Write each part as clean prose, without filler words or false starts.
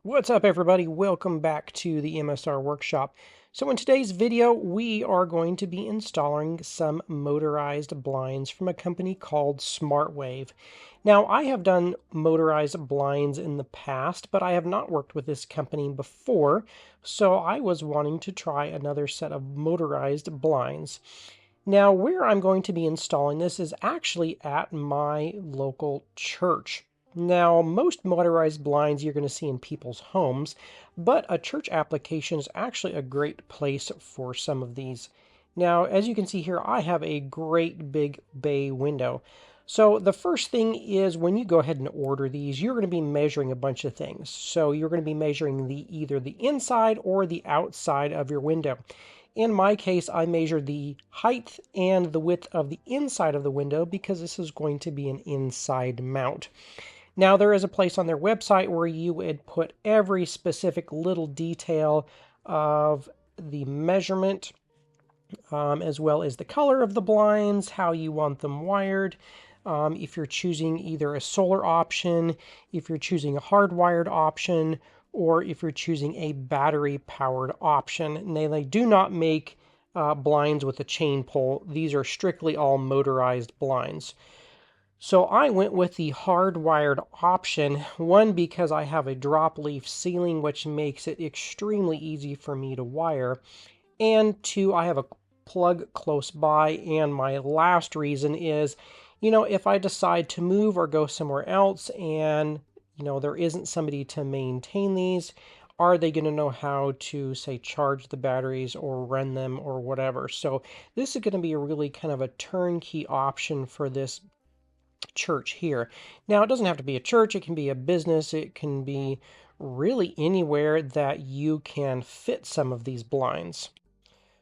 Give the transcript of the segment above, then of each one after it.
What's up, everybody? Welcome back to the MSR Workshop. So in today's video, we are going to be installing some motorized blinds from a company called SmartWave. Now, I have done motorized blinds in the past, but I have not worked with this company before, so I was wanting to try another set of motorized blinds. Now, where I'm going to be installing this is actually at my local church. Now, most motorized blinds you're going to see in people's homes, but a church application is actually a great place for some of these. Now, as you can see here, I have a great big bay window. So the first thing is when you go ahead and order these, you're going to be measuring a bunch of things. So you're going to be measuring either the inside or the outside of your window. In my case, I measured the height and the width of the inside of the window because this is going to be an inside mount. Now, there is a place on their website where you would put every specific little detail of the measurement, as well as the color of the blinds, how you want them wired, if you're choosing either a solar option, if you're choosing a hardwired option, or if you're choosing a battery-powered option. Now, they do not make blinds with a chain pull. These are strictly all motorized blinds. So I went with the hardwired option, one because I have a drop leaf ceiling, which makes it extremely easy for me to wire, and two, I have a plug close by, and my last reason is, if I decide to move or go somewhere else and, there isn't somebody to maintain these, are they going to know how to, say, charge the batteries or run them or whatever? So this is going to be a really kind of a turnkey option for this church here. Now, it doesn't have to be a church, it can be a business, it can be really anywhere that you can fit some of these blinds.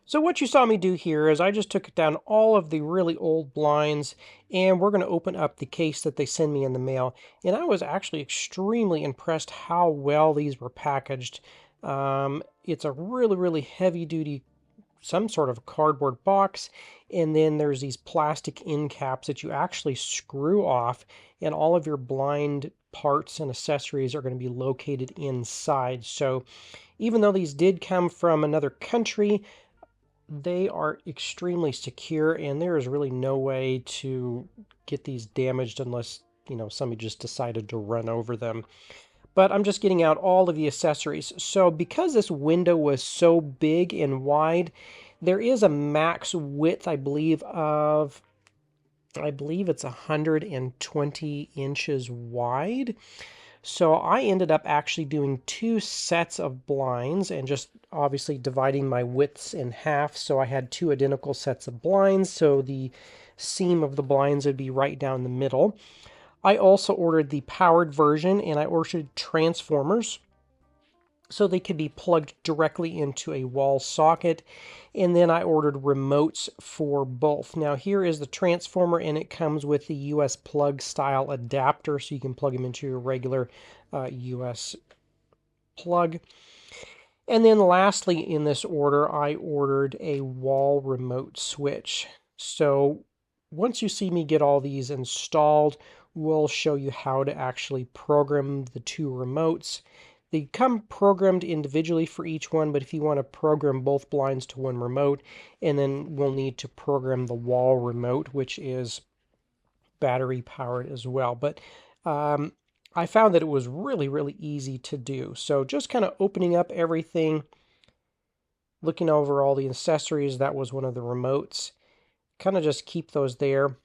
So what you saw me do here is I just took down all of the really old blinds, and we're going to open up the case that they send me in the mail. And I was actually extremely impressed how well these were packaged. It's a really heavy duty, some sort of cardboard box, and then there's these plastic end caps that you actually screw off, and all of your blind parts and accessories are going to be located inside. So even though these did come from another country, they are extremely secure, and there is really no way to get these damaged unless, somebody just decided to run over them. But I'm just getting out all of the accessories. So because this window was so big and wide, there is a max width, I believe it's 120 inches wide. So I ended up actually doing two sets of blinds and just obviously dividing my widths in half. So I had two identical sets of blinds, so the seam of the blinds would be right down the middle. I also ordered the powered version, and I ordered transformers so they could be plugged directly into a wall socket. And then I ordered remotes for both. Now here is the transformer, and it comes with the US plug style adapter, so you can plug them into your regular US plug. And then lastly in this order, I ordered a wall remote switch. So once you see me get all these installed, we'll show you how to actually program the two remotes. They come programmed individually for each one, but if you want to program both blinds to one remote, and then we'll need to program the wall remote, which is battery powered as well. But I found that it was really easy to do. So just kind of opening up everything, looking over all the accessories, that was one of the remotes. Kind of just keep those there,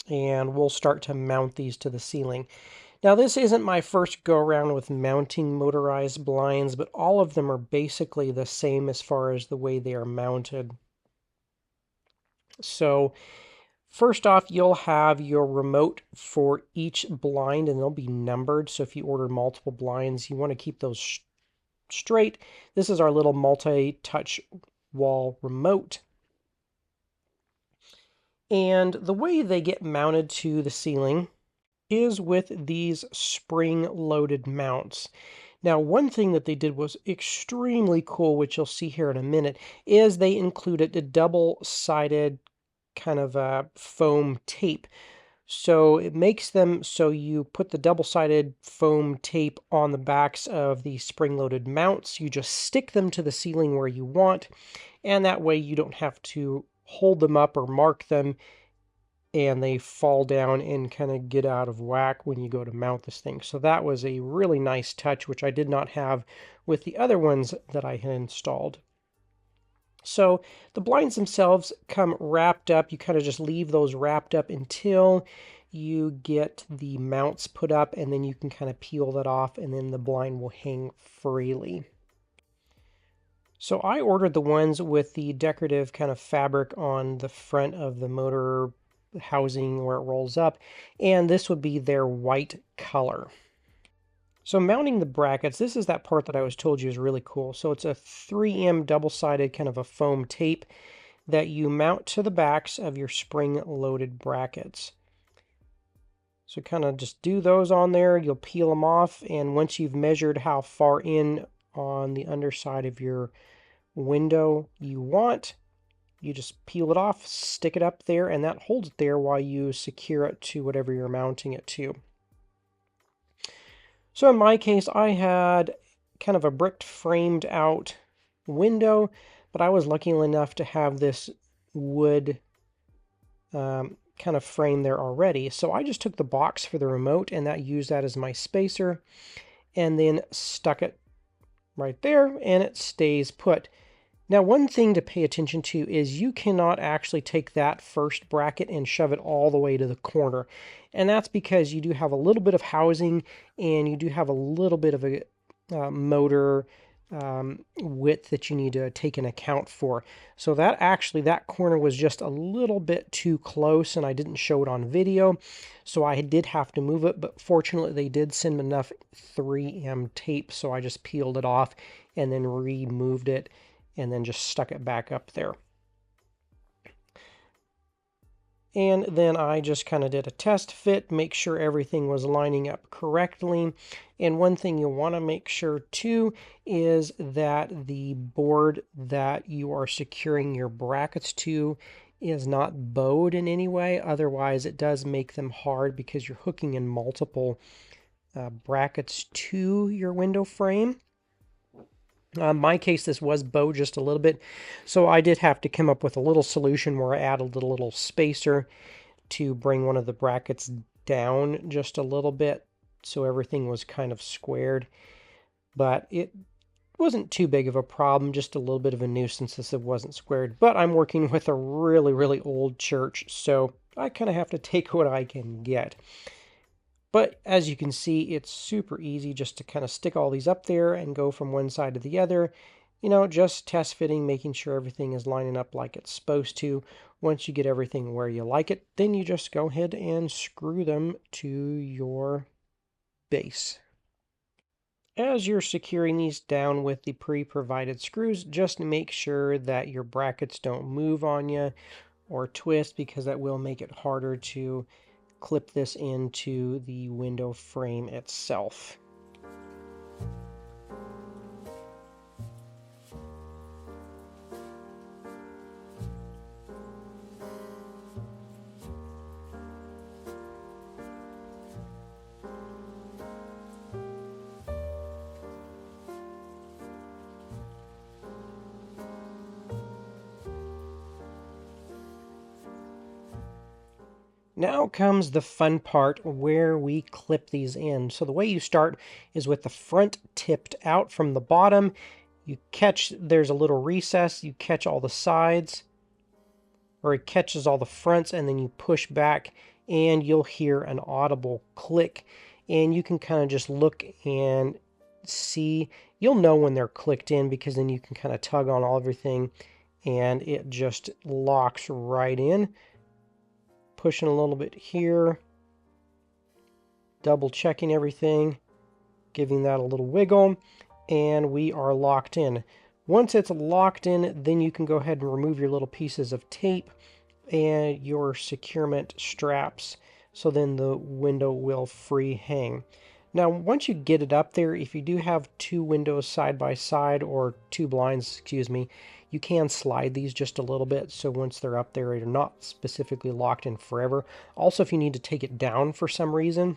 and we'll start to mount these to the ceiling. Now, this isn't my first go-around with mounting motorized blinds, but all of them are basically the same as far as the way they are mounted. So, first off, you'll have your remote for each blind, and they'll be numbered. So if you order multiple blinds, you want to keep those straight. This is our little multi-touch wall remote. And the way they get mounted to the ceiling is with these spring-loaded mounts. Now, one thing that they did was extremely cool, which you'll see here in a minute, is they included a double-sided kind of foam tape. So it makes them so you put the double-sided foam tape on the backs of the spring-loaded mounts. You just stick them to the ceiling where you want, and that way you don't have to hold them up or mark them, and they fall down and kind of get out of whack when you go to mount this thing. So that was a really nice touch, which I did not have with the other ones that I had installed. So the blinds themselves come wrapped up. You kind of just leave those wrapped up until you get the mounts put up, and then you can kind of peel that off, and then the blind will hang freely. So I ordered the ones with the decorative kind of fabric on the front of the motor housing where it rolls up, and this would be their white color. So mounting the brackets, this is that part that I was told you is really cool. So it's a 3M double-sided kind of a foam tape that you mount to the backs of your spring-loaded brackets. So kind of just do those on there, you'll peel them off, and once you've measured how far in on the underside of your window you want, you just peel it off, stick it up there, and that holds it there while you secure it to whatever you're mounting it to. So in my case, I had kind of a bricked framed out window, but I was lucky enough to have this wood kind of frame there already. So I just took the box for the remote and that used that as my spacer, and then stuck it right there, and it stays put. Now, one thing to pay attention to is you cannot actually take that first bracket and shove it all the way to the corner. And that's because you do have a little bit of housing and you do have a little bit of a motor width that you need to take an account for. So that corner was just a little bit too close, and I didn't show it on video. So I did have to move it, but fortunately they did send enough 3M tape, so I just peeled it off and then removed it, and then just stuck it back up there. And then I just kind of did a test fit, make sure everything was lining up correctly. And one thing you want to make sure too is that the board that you are securing your brackets to is not bowed in any way. Otherwise, it does make them hard because you're hooking in multiple brackets to your window frame. In my case, this was bowed just a little bit, so I did have to come up with a little solution where I added a little spacer to bring one of the brackets down just a little bit so everything was kind of squared. But it wasn't too big of a problem, just a little bit of a nuisance as it wasn't squared. But I'm working with a really, really old church, so I kind of have to take what I can get. But as you can see, it's super easy just to kind of stick all these up there and go from one side to the other. You know, just test fitting, making sure everything is lining up like it's supposed to. Once you get everything where you like it, then you just go ahead and screw them to your base. As you're securing these down with the pre-provided screws, just make sure that your brackets don't move on you or twist, because that will make it harder to clip this into the window frame itself. Now comes the fun part where we clip these in. So the way you start is with the front tipped out from the bottom. You catch, there's a little recess, you catch all the sides, or it catches all the fronts, and then you push back and you'll hear an audible click. And you can kind of just look and see, you'll know when they're clicked in because then you can kind of tug on everything and it just locks right in. Pushing a little bit here, double checking everything, giving that a little wiggle, and we are locked in. Once it's locked in, then you can go ahead and remove your little pieces of tape and your securement straps, so then the window will free hang. Now, once you get it up there, if you do have two windows side by side, or two blinds, excuse me, You can slide these just a little bit, so once they're up there, they're not specifically locked in forever. Also, if you need to take it down for some reason,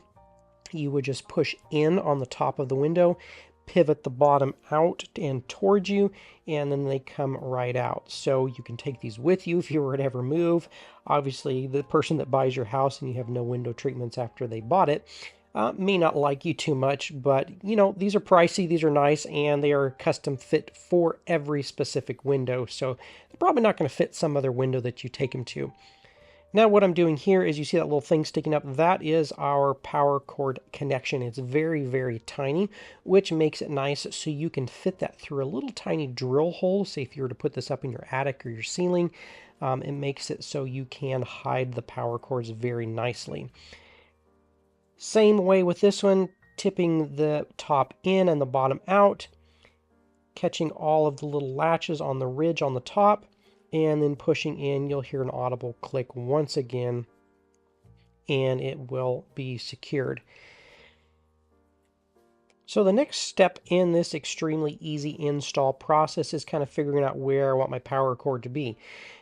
you would just push in on the top of the window, pivot the bottom out and towards you, and then they come right out. So you can take these with you if you were to ever move. Obviously, the person that buys your house and you have no window treatments after they bought it may not like you too much, but you know, these are pricey, these are nice, and they are custom fit for every specific window. So they're probably not going to fit some other window that you take them to. Now what I'm doing here is, you see that little thing sticking up, that is our power cord connection. It's very, very tiny, which makes it nice so you can fit that through a little tiny drill hole. Say if you were to put this up in your attic or your ceiling, it makes it so you can hide the power cords very nicely. Same way with this one, tipping the top in and the bottom out, catching all of the little latches on the ridge on the top, and then pushing in. You'll hear an audible click once again, and it will be secured. So the next step in this extremely easy install process is kind of figuring out where I want my power cord to be.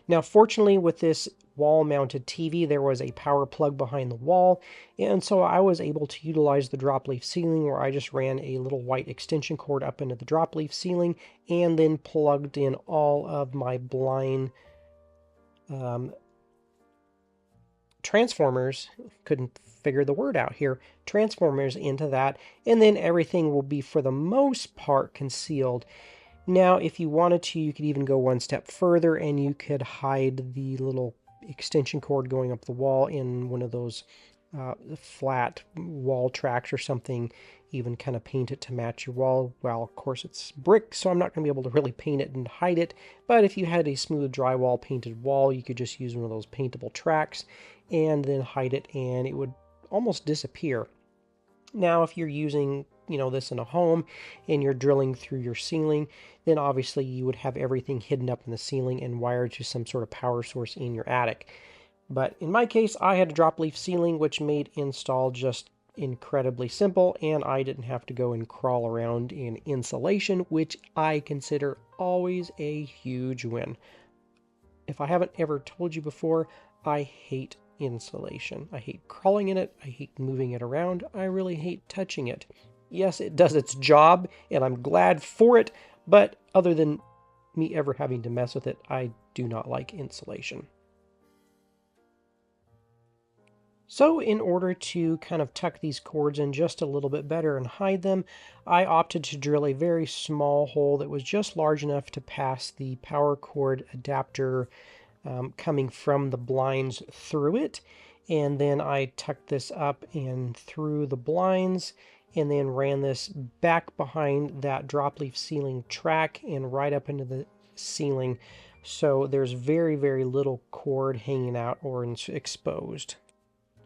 Now, fortunately, with this wall-mounted TV, there was a power plug behind the wall, and so I was able to utilize the drop leaf ceiling, where I just ran a little white extension cord up into the drop leaf ceiling and then plugged in all of my blind transformers, couldn't figure the word out here, transformers into that, and then everything will be for the most part concealed. Now, if you wanted to, you could even go one step further and you could hide the little extension cord going up the wall in one of those flat wall tracks or something, even kind of paint it to match your wall. Well, of course it's brick, so I'm not going to be able to really paint it and hide it, but if you had a smooth drywall painted wall, you could just use one of those paintable tracks and then hide it, and it would almost disappear. Now, if you're using, you know, this in a home and you're drilling through your ceiling, then obviously you would have everything hidden up in the ceiling and wired to some sort of power source in your attic. But in my case, I had a drop leaf ceiling, which made install just incredibly simple, and I didn't have to go and crawl around in insulation, which I consider always a huge win. If I haven't ever told you before, I hate insulation. I hate crawling in it. I hate moving it around. I really hate touching it. Yes, it does its job, and I'm glad for it, but other than me ever having to mess with it, I do not like insulation. So in order to kind of tuck these cords in just a little bit better and hide them, I opted to drill a very small hole that was just large enough to pass the power cord adapter coming from the blinds through it. And then I tucked this up and through the blinds, and then ran this back behind that drop leaf ceiling track and right up into the ceiling. So there's very, very little cord hanging out or exposed.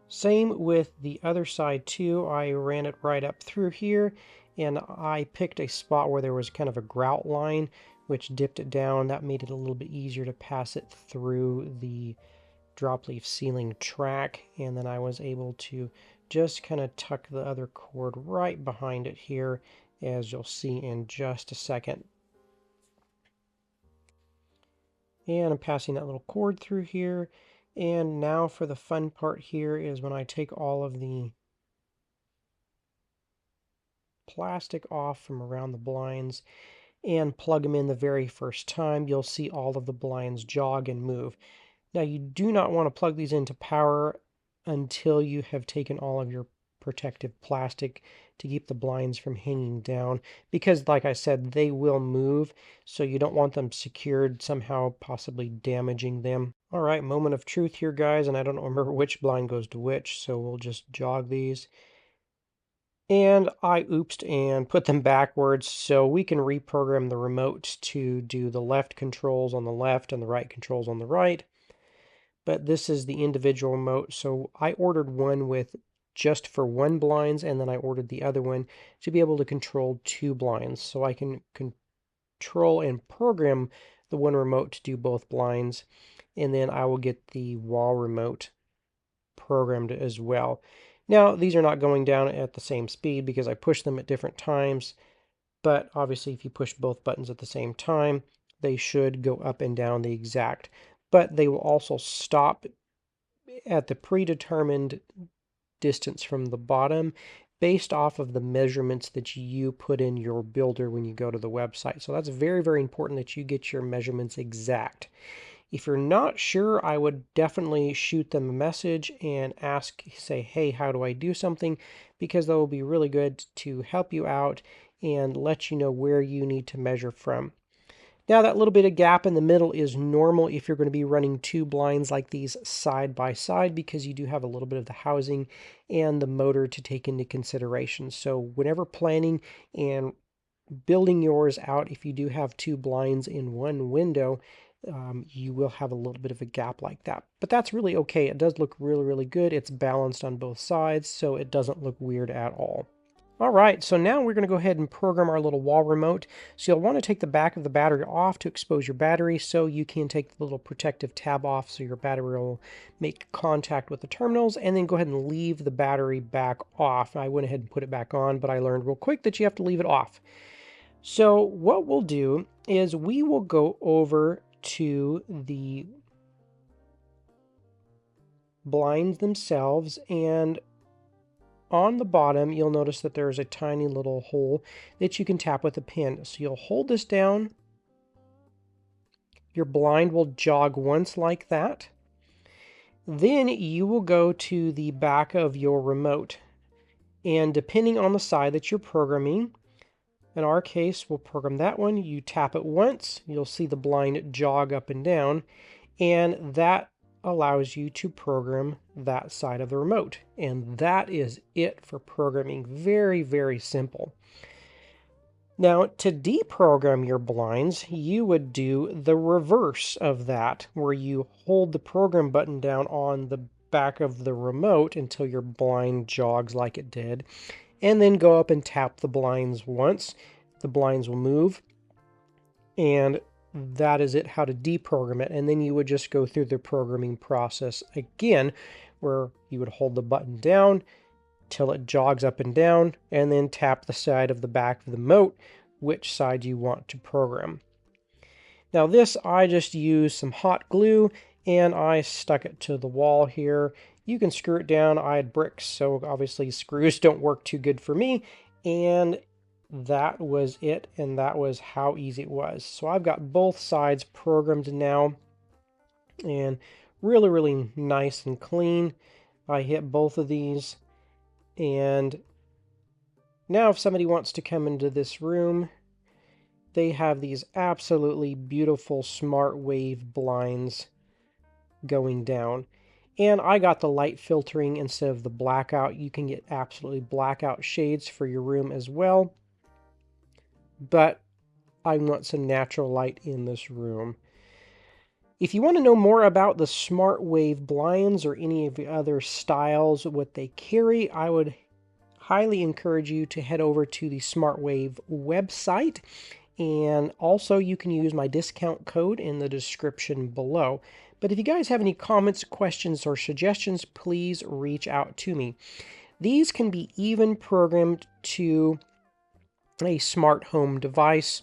Same with the other side too. I ran it right up through here, and I picked a spot where there was kind of a grout line, which dipped it down. That made it a little bit easier to pass it through the drop leaf ceiling track, and then I was able to just kind of tuck the other cord right behind it here, as you'll see in just a second. And I'm passing that little cord through here. And now for the fun part here is when I take all of the plastic off from around the blinds and plug them in the very first time, you'll see all of the blinds jog and move. Now, you do not want to plug these into power until you have taken all of your protective plastic to keep the blinds from hanging down, because like I said, they will move, so you don't want them secured, somehow possibly damaging them. All right, moment of truth here, guys, and I don't remember which blind goes to which, so we'll just jog these. And I oopsed and put them backwards, so we can reprogram the remote to do the left controls on the left and the right controls on the right. But this is the individual remote, so I ordered one with just for one blinds, and then I ordered the other one to be able to control two blinds, so I can control and program the one remote to do both blinds, and then I will get the wall remote programmed as well. Now, these are not going down at the same speed because I push them at different times, but obviously if you push both buttons at the same time, they should go up and down the exact, but they will also stop at the predetermined distance from the bottom based off of the measurements that you put in your builder when you go to the website. So that's very, very important that you get your measurements exact. If you're not sure, I would definitely shoot them a message and say, hey, how do I do something? Because that will be really good to help you out and let you know where you need to measure from. Now, that little bit of gap in the middle is normal if you're going to be running two blinds like these side by side, because you do have a little bit of the housing and the motor to take into consideration. So whenever planning and building yours out, if you do have two blinds in one window, you will have a little bit of a gap like that. But that's really okay. It does look really, really good. It's balanced on both sides, so it doesn't look weird at all. All right, so now we're going to go ahead and program our little wall remote. So you'll want to take the back of the battery off to expose your battery, so you can take the little protective tab off so your battery will make contact with the terminals, and then go ahead and leave the battery back off. I went ahead and put it back on, but I learned real quick that you have to leave it off. So what we'll do is we will go over to the blinds themselves, and on the bottom, you'll notice that there's a tiny little hole that you can tap with a pin. So you'll hold this down. Your blind will jog once like that. Then you will go to the back of your remote. And depending on the side that you're programming, in our case, we'll program that one. You tap it once, you'll see the blind jog up and down, and that allows you to program that side of the remote. And that is it for programming. Very, very simple. Now, to deprogram your blinds, you would do the reverse of that, where you hold the program button down on the back of the remote until your blind jogs like it did, and then go up and tap the blinds once. The blinds will move, and that is it, how to deprogram it. And then you would just go through the programming process again, where you would hold the button down till it jogs up and down, and then tap the side of the back of the remote, which side you want to program. Now this, I just used some hot glue and I stuck it to the wall here. You can screw it down. I had bricks, so obviously screws don't work too good for me. And that was it, and that was how easy it was. So I've got both sides programmed now, and really, really nice and clean. I hit both of these, and now if somebody wants to come into this room, they have these absolutely beautiful SmartWave blinds going down. And I got the light filtering instead of the blackout. You can get absolutely blackout shades for your room as well, but I want some natural light in this room. If you want to know more about the SmartWave blinds or any of the other styles, what they carry, I would highly encourage you to head over to the SmartWave website. And also you can use my discount code in the description below. But if you guys have any comments, questions, or suggestions, please reach out to me. These can be even programmed to a smart home device,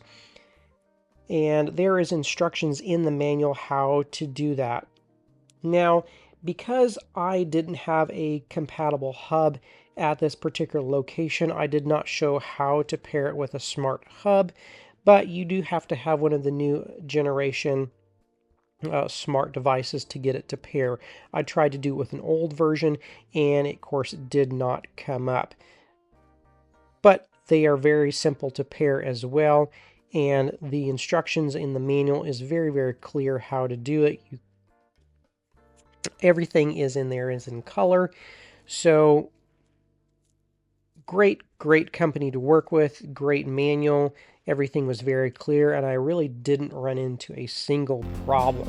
and there is instructions in the manual how to do that. Now, because I didn't have a compatible hub at this particular location, I did not show how to pair it with a smart hub, but you do have to have one of the new generation smart devices to get it to pair. I tried to do it with an old version, and it, of course, did not come up. But they are very simple to pair as well, and the instructions in the manual is very, very clear how to do it. Everything is in there, is in color. So great company to work with, great manual. Everything was very clear, and I really didn't run into a single problem.